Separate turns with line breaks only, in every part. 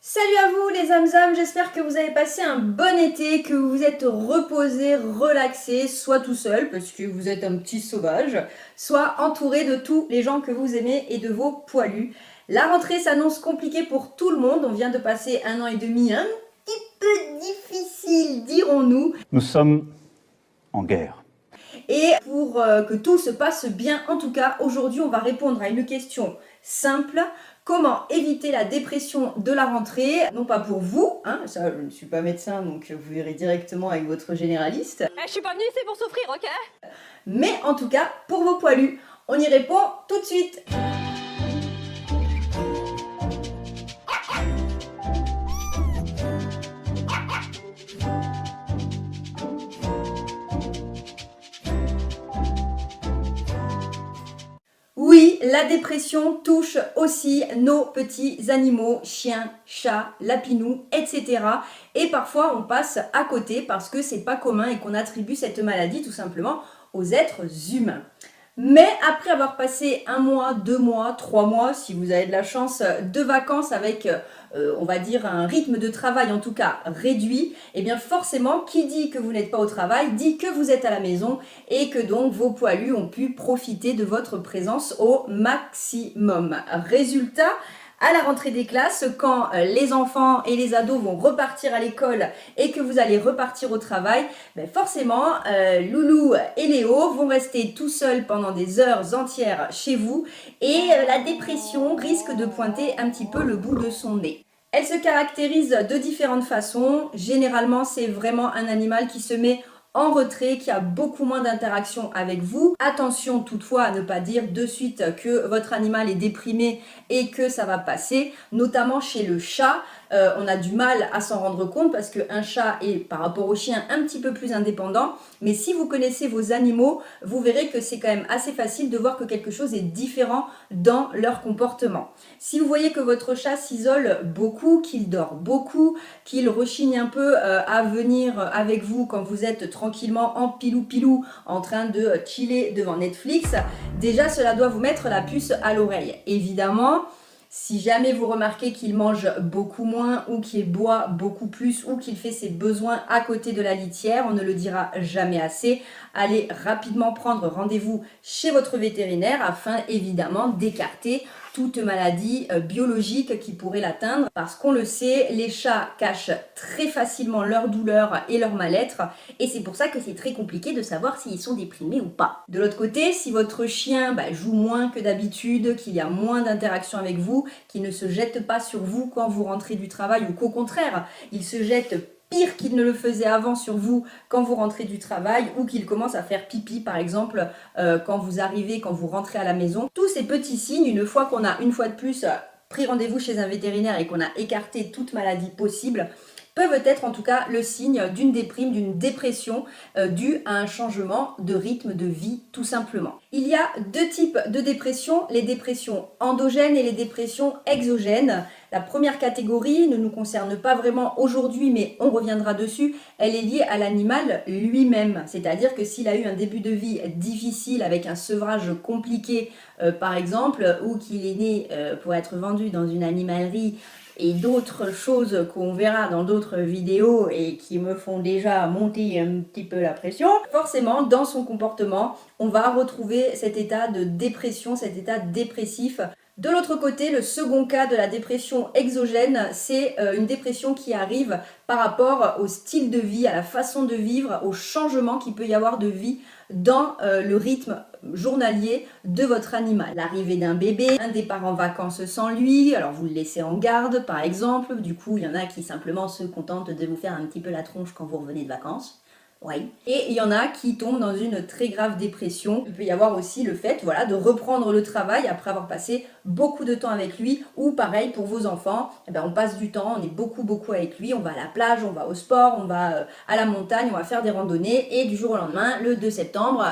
Salut à vous les âmes, j'espère que vous avez passé un bon été, que vous vous êtes reposé, relaxé, soit tout seul parce que vous êtes un petit sauvage, soit entouré de tous les gens que vous aimez et de vos poilus. La rentrée s'annonce compliquée pour tout le monde, on vient de passer 1 an et demi, un petit peu difficile dirons-nous.
Nous sommes en guerre.
Et pour que tout se passe bien, en tout cas, aujourd'hui, on va répondre à une question simple. Comment éviter la dépression de la rentrée? Non pas pour vous, hein, ça je ne suis pas médecin, donc vous verrez directement avec votre généraliste.
Je suis pas venue ici pour souffrir, ok?
Mais en tout cas, pour vos poilus. On y répond tout de suite. Oui, la dépression touche aussi nos petits animaux, chiens, chats, lapinous, etc. Et parfois on passe à côté parce que c'est pas commun et qu'on attribue cette maladie tout simplement aux êtres humains. Mais après avoir passé 1 mois, 2 mois, 3 mois, si vous avez de la chance, de vacances avec, on va dire, un rythme de travail en tout cas réduit, et bien forcément, qui dit que vous n'êtes pas au travail, dit que vous êtes à la maison et que donc vos poilus ont pu profiter de votre présence au maximum. Résultat, à la rentrée des classes, quand les enfants et les ados vont repartir à l'école et que vous allez repartir au travail, ben forcément, Loulou et Léo vont rester tout seuls pendant des heures entières chez vous et la dépression risque de pointer un petit peu le bout de son nez. Elle se caractérise de différentes façons. Généralement, c'est vraiment un animal qui se met en retrait, qui a beaucoup moins d'interaction avec vous. Attention toutefois à ne pas dire de suite que votre animal est déprimé et que ça va passer, notamment chez le chat. On a du mal à s'en rendre compte parce qu'un chat est par rapport au chien un petit peu plus indépendant, mais si vous connaissez vos animaux, vous verrez que c'est quand même assez facile de voir que quelque chose est différent dans leur comportement. Si vous voyez que votre chat s'isole beaucoup, qu'il dort beaucoup, qu'il rechigne un peu à venir avec vous quand vous êtes tranquillement en pilou-pilou en train de chiller devant Netflix, déjà cela doit vous mettre la puce à l'oreille. Évidemment, si jamais vous remarquez qu'il mange beaucoup moins ou qu'il boit beaucoup plus ou qu'il fait ses besoins à côté de la litière, on ne le dira jamais assez, allez rapidement prendre rendez-vous chez votre vétérinaire afin évidemment d'écarter toute maladie biologique qui pourrait l'atteindre parce qu'on le sait, les chats cachent très facilement leur douleur et leur mal-être et c'est pour ça que c'est très compliqué de savoir s'ils sont déprimés ou pas. De l'autre côté, si votre chien joue moins que d'habitude, qu'il y a moins d'interaction avec vous, qu'il ne se jette pas sur vous quand vous rentrez du travail ou qu'au contraire, il se jette pire qu'il ne le faisait avant sur vous quand vous rentrez du travail ou qu'il commence à faire pipi par exemple quand vous arrivez, quand vous rentrez à la maison. Tous ces petits signes, une fois qu'on a une fois de plus pris rendez-vous chez un vétérinaire et qu'on a écarté toute maladie possible, peuvent être en tout cas le signe d'une déprime, d'une dépression due à un changement de rythme de vie tout simplement. Il y a deux types de dépression, les dépressions endogènes et les dépressions exogènes. La première catégorie ne nous concerne pas vraiment aujourd'hui, mais on reviendra dessus. Elle est liée à l'animal lui-même. C'est-à-dire que s'il a eu un début de vie difficile avec un sevrage compliqué, par exemple, ou qu'il est né pour être vendu dans une animalerie, et d'autres choses qu'on verra dans d'autres vidéos et qui me font déjà monter un petit peu la pression, forcément dans son comportement, on va retrouver cet état de dépression, cet état dépressif. De l'autre côté, le second cas de la dépression exogène, c'est une dépression qui arrive par rapport au style de vie, à la façon de vivre, au changement qu'il peut y avoir de vie dans le rythme journalier de votre animal. L'arrivée d'un bébé, un départ en vacances sans lui, alors vous le laissez en garde par exemple, du coup il y en a qui simplement se contentent de vous faire un petit peu la tronche quand vous revenez de vacances. Oui. Et il y en a qui tombent dans une très grave dépression. Il peut y avoir aussi le fait de reprendre le travail après avoir passé beaucoup de temps avec lui. Ou pareil pour vos enfants, on passe du temps, on est beaucoup avec lui, on va à la plage, on va au sport, on va à la montagne, on va faire des randonnées. Et du jour au lendemain, le 2 septembre,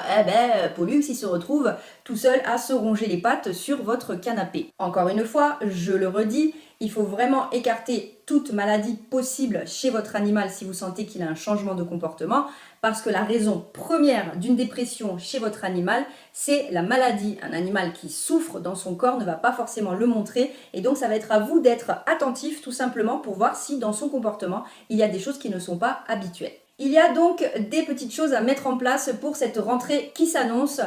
Pollux il se retrouve tout seul à se ronger les pattes sur votre canapé. Encore une fois, je le redis, Il faut vraiment écarter toute maladie possible chez votre animal si vous sentez qu'il a un changement de comportement, parce que la raison première d'une dépression chez votre animal, c'est la maladie. Un animal qui souffre dans son corps ne va pas forcément le montrer, et donc ça va être à vous d'être attentif tout simplement pour voir si dans son comportement, il y a des choses qui ne sont pas habituelles. Il y a donc des petites choses à mettre en place pour cette rentrée qui s'annonce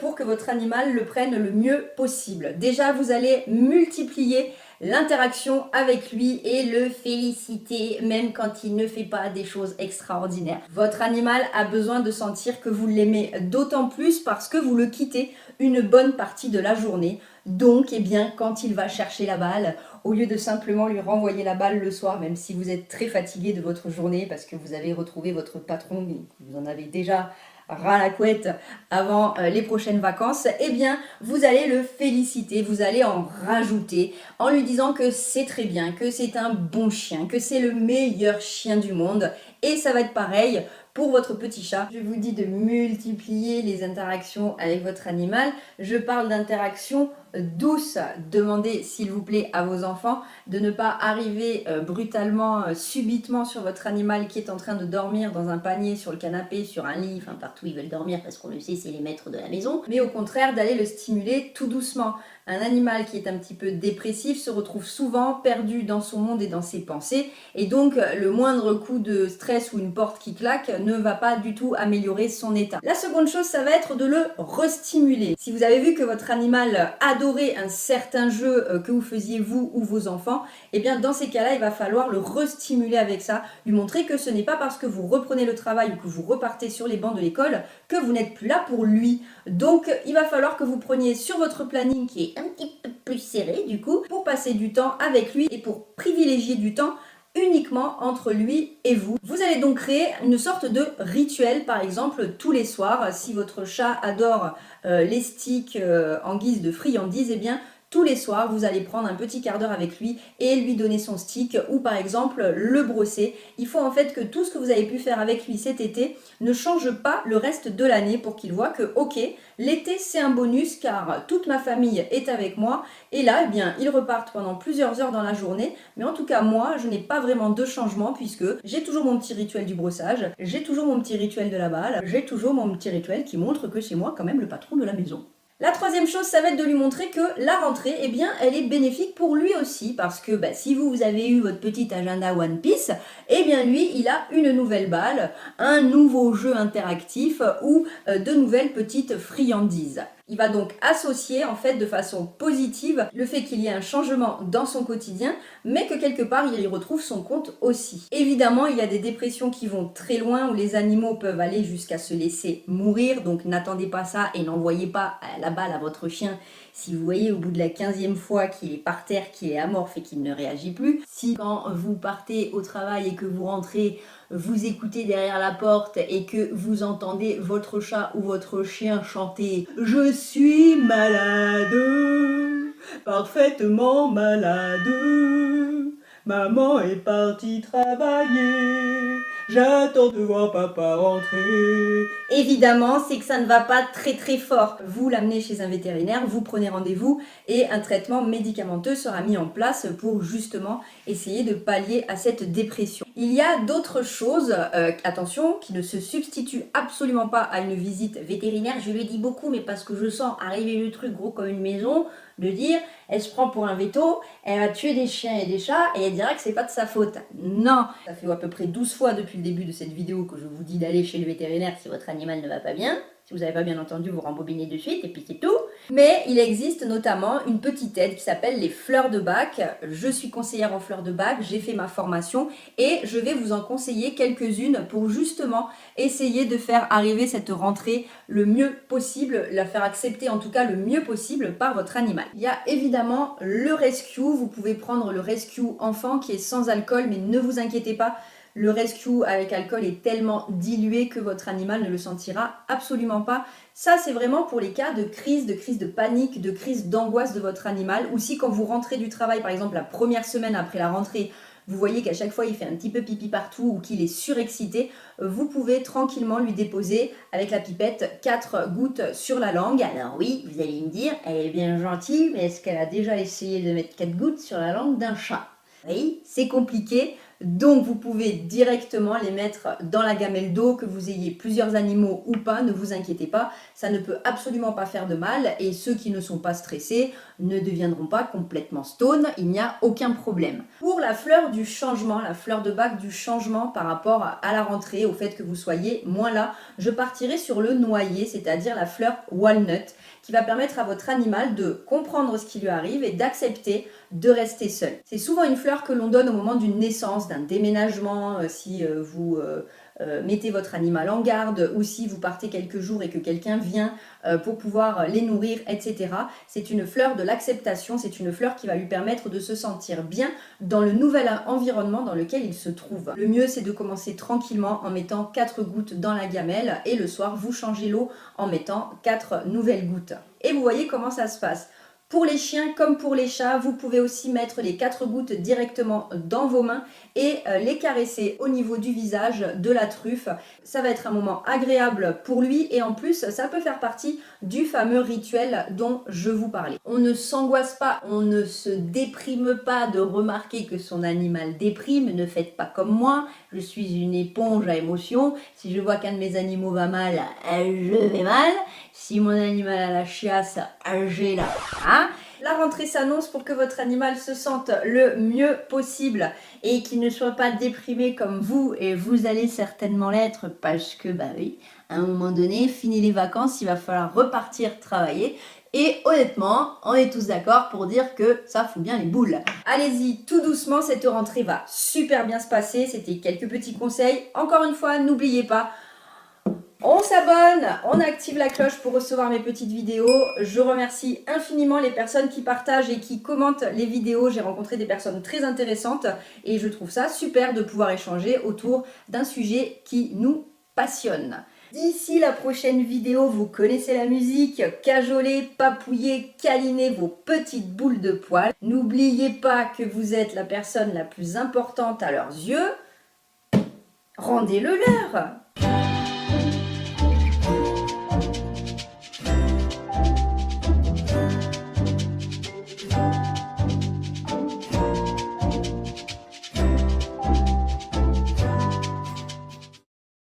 pour que votre animal le prenne le mieux possible. Déjà, vous allez multiplier l'interaction avec lui et le féliciter même quand il ne fait pas des choses extraordinaires. Votre animal a besoin de sentir que vous l'aimez d'autant plus parce que vous le quittez une bonne partie de la journée. Donc, quand il va chercher la balle, au lieu de simplement lui renvoyer la balle le soir, même si vous êtes très fatigué de votre journée parce que vous avez retrouvé votre patron et que vous en avez déjà ras la couette avant les prochaines vacances, vous allez le féliciter, vous allez en rajouter en lui disant que c'est très bien, que c'est un bon chien, que c'est le meilleur chien du monde. Et ça va être pareil pour votre petit chat. Je vous dis de multiplier les interactions avec votre animal. Je parle d'interactions douces. Demandez s'il vous plaît à vos enfants de ne pas arriver brutalement, subitement sur votre animal qui est en train de dormir dans un panier, sur le canapé, sur un lit, enfin partout ils veulent dormir parce qu'on le sait, c'est les maîtres de la maison. Mais au contraire d'aller le stimuler tout doucement. Un animal qui est un petit peu dépressif se retrouve souvent perdu dans son monde et dans ses pensées, et donc le moindre coup de stress ou une porte qui claque ne va pas du tout améliorer son état. La seconde chose, ça va être de le restimuler. Si vous avez vu que votre animal adorait un certain jeu que vous faisiez vous ou vos enfants, dans ces cas-là, il va falloir le restimuler avec ça, lui montrer que ce n'est pas parce que vous reprenez le travail ou que vous repartez sur les bancs de l'école que vous n'êtes plus là pour lui. Donc il va falloir que vous preniez sur votre planning qui est un petit peu plus serré du coup, pour passer du temps avec lui et pour privilégier du temps uniquement entre lui et vous. Vous allez donc créer une sorte de rituel, par exemple tous les soirs, si votre chat adore les sticks en guise de friandises, tous les soirs, vous allez prendre un petit quart d'heure avec lui et lui donner son stick ou par exemple le brosser. Il faut en fait que tout ce que vous avez pu faire avec lui cet été ne change pas le reste de l'année pour qu'il voit que ok, l'été c'est un bonus car toute ma famille est avec moi et là ils repartent pendant plusieurs heures dans la journée, mais en tout cas moi je n'ai pas vraiment de changement puisque j'ai toujours mon petit rituel du brossage, j'ai toujours mon petit rituel de la balle, j'ai toujours mon petit rituel qui montre que c'est moi quand même le patron de la maison. La troisième chose, ça va être de lui montrer que la rentrée, elle est bénéfique pour lui aussi. Parce que si vous avez eu votre petit agenda One Piece, lui, il a une nouvelle balle, un nouveau jeu interactif ou de nouvelles petites friandises. Il va donc associer en fait de façon positive le fait qu'il y ait un changement dans son quotidien, mais que quelque part il y retrouve son compte aussi. Évidemment, il y a des dépressions qui vont très loin où les animaux peuvent aller jusqu'à se laisser mourir, donc n'attendez pas ça et n'envoyez pas la balle à votre chien si vous voyez au bout de la 15e fois qu'il est par terre, qu'il est amorphe et qu'il ne réagit plus. Si quand vous partez au travail et que vous rentrez, vous écoutez derrière la porte et que vous entendez votre chat ou votre chien chanter « Je suis malade, parfaitement malade, maman est partie travailler, j'attends de voir papa rentrer ». Évidemment, c'est que ça ne va pas très très fort. Vous l'amenez chez un vétérinaire, vous prenez rendez-vous et un traitement médicamenteux sera mis en place pour justement essayer de pallier à cette dépression. Il y a d'autres choses, attention, qui ne se substituent absolument pas à une visite vétérinaire. Je le dis beaucoup, mais parce que je sens arriver le truc gros comme une maison, de dire, elle se prend pour un veto, elle va tuer des chiens et des chats et elle dira que c'est pas de sa faute. Non, ça fait à peu près 12 fois depuis le début de cette vidéo que je vous dis d'aller chez le vétérinaire si votre animal ne va pas bien. Si vous n'avez pas bien entendu, vous rembobinez de suite et puis c'est tout. Mais il existe notamment une petite aide qui s'appelle les fleurs de bac. Je suis conseillère en fleurs de bac, j'ai fait ma formation et je vais vous en conseiller quelques-unes pour justement essayer de faire arriver cette rentrée le mieux possible, la faire accepter en tout cas le mieux possible par votre animal. Il y a évidemment le rescue, vous pouvez prendre le rescue enfant qui est sans alcool, mais ne vous inquiétez pas, le rescue avec alcool est tellement dilué que votre animal ne le sentira absolument pas. Ça, c'est vraiment pour les cas de crise de panique, de crise d'angoisse de votre animal. Ou si quand vous rentrez du travail, par exemple la première semaine après la rentrée, vous voyez qu'à chaque fois il fait un petit peu pipi partout ou qu'il est surexcité, vous pouvez tranquillement lui déposer avec la pipette 4 gouttes sur la langue. Alors oui, vous allez me dire, elle est bien gentille, mais est-ce qu'elle a déjà essayé de mettre 4 gouttes sur la langue d'un chat? Oui, c'est compliqué, donc vous pouvez directement les mettre dans la gamelle d'eau, que vous ayez plusieurs animaux ou pas, ne vous inquiétez pas, ça ne peut absolument pas faire de mal et ceux qui ne sont pas stressés ne deviendront pas complètement stone, il n'y a aucun problème. Pour la fleur du changement, la fleur de bac du changement par rapport à la rentrée, au fait que vous soyez moins là, je partirai sur le noyer, c'est-à-dire la fleur walnut, qui va permettre à votre animal de comprendre ce qui lui arrive et d'accepter de rester seul. C'est souvent une fleur que l'on donne au moment d'une naissance, d'un déménagement, si vous mettez votre animal en garde ou si vous partez quelques jours et que quelqu'un vient pour pouvoir les nourrir, etc. C'est une fleur de l'acceptation, c'est une fleur qui va lui permettre de se sentir bien dans le nouvel environnement dans lequel il se trouve. Le mieux, c'est de commencer tranquillement en mettant 4 gouttes dans la gamelle et le soir, vous changez l'eau en mettant 4 nouvelles gouttes. Et vous voyez comment ça se passe. Pour les chiens comme pour les chats, vous pouvez aussi mettre les 4 gouttes directement dans vos mains et les caresser au niveau du visage de la truffe. Ça va être un moment agréable pour lui et en plus, ça peut faire partie du fameux rituel dont je vous parlais. On ne s'angoisse pas, on ne se déprime pas de remarquer que son animal déprime. Ne faites pas comme moi, je suis une éponge à émotions. Si je vois qu'un de mes animaux va mal, je vais mal. Si mon animal a la chiasse, j'ai la... Hein? La rentrée s'annonce pour que votre animal se sente le mieux possible et qu'il ne soit pas déprimé comme vous, et vous allez certainement l'être parce que, bah oui, à un moment donné, fini les vacances, il va falloir repartir travailler. Et honnêtement, on est tous d'accord pour dire que ça fout bien les boules. Allez-y, tout doucement, cette rentrée va super bien se passer. C'était quelques petits conseils. Encore une fois, n'oubliez pas, on s'abonne, on active la cloche pour recevoir mes petites vidéos. Je remercie infiniment les personnes qui partagent et qui commentent les vidéos. J'ai rencontré des personnes très intéressantes et je trouve ça super de pouvoir échanger autour d'un sujet qui nous passionne. D'ici la prochaine vidéo, vous connaissez la musique, cajolez, papouillez, câlinez vos petites boules de poils. N'oubliez pas que vous êtes la personne la plus importante à leurs yeux. Rendez-le leur!